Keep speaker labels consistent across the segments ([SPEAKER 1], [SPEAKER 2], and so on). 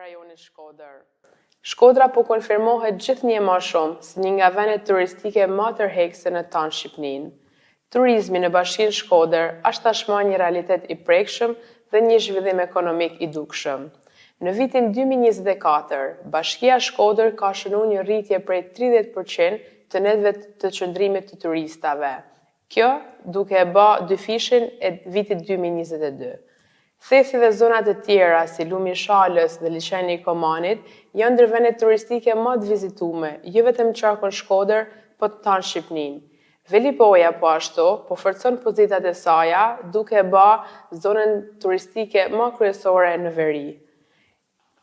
[SPEAKER 1] rajonin Shkodër. Shkodra po konfirmohet gjithnjë më shumë si një nga vendet turistike më tërheqëse në tonë Shqipërinë. Turizmi në bashkinë Shkodër është tashmë një realitet i prekshëm dhe një zhvillim ekonomik i dukshëm. Në vitin 2024, Bashkia Shkodër ka shënuar një rritje prej 30% të netëve të qëndrimit të turistave. Kjo duke e bë dyfishin e vitit 2022. Thethi dhe zonat e tjera si Lumi i Shalës dhe liçeni i Komanit janë ndër vendet turistike më të vizitume, jo vetëm qarkun Shkodër, po të tonë Shqipërinë. Velipoja po ashtu po forcon pozitat e saj duke e bë zonën turistike më kryesore në veri.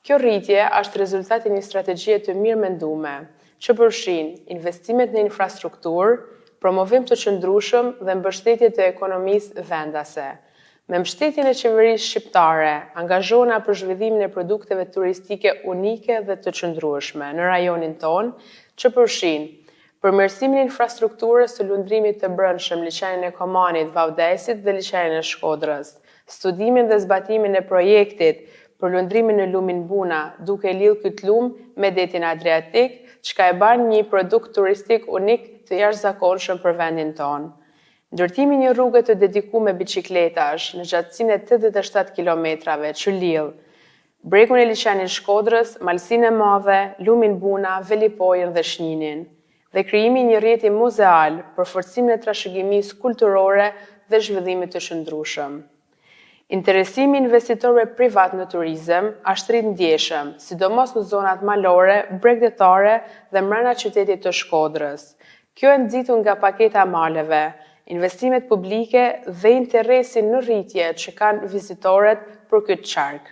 [SPEAKER 1] Kjo rritje është rezultati një strategjie të mirë mendume, që përfshin investimet në infrastrukturë, promovim të qëndrueshëm dhe mbështetje të ekonomisë vendase. Me mbështetjen e qeverisë shqiptare, angazhohena për zhvillimin e produkteve turistike unike dhe të qëndrueshme në rajonin tonë, që përfshin përmirësimin e infrastrukturës së lundrimit të brendshëm liçenin e Komanit, Vavdesit dhe liçenin e Shkodrës, studimin dhe zbatimin e projektit për lundrimin në lumin Buna, duke lidhur këtë lum me detin Adriatik, çka e bën një produkt turistik unik të jashtëzakonshëm për vendin tonë. Ndërtimi një rrugë të dedikuar me biçikletash në gjatësinë e 87 kilometrave që lidh bregun e liçenit Shkodrës, Malsinë e Madhe, lumin Buna, Velipojën dhe Shninin, dhe krijimi një rrjeti muzeal për forcimin e trashëgimisë kulturore dhe zhvillimit të qëndrueshëm. Interesimi i investitorëve privat në turizëm është rrit ndjeshëm, sidomos në zonat malore, bregdetare dhe brenda qytetit të Shkodrës. Kjo e nxitur nga paketa maleve, investimet publike dhe interesin në rritje që kanë vizitorët për këtë qark.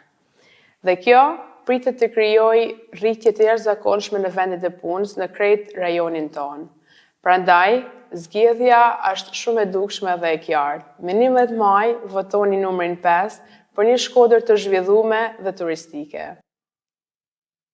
[SPEAKER 1] Dhe kjo pritet të krijojë rritje të jashtëzakonshme në vendet e punës në krejt rajonin tonë. Prandaj, zgjedhja është shumë e dukshme dhe e qartë. Me 11 maj votoni numrin 5 për një Shkodër të zhvilluar dhe turistike.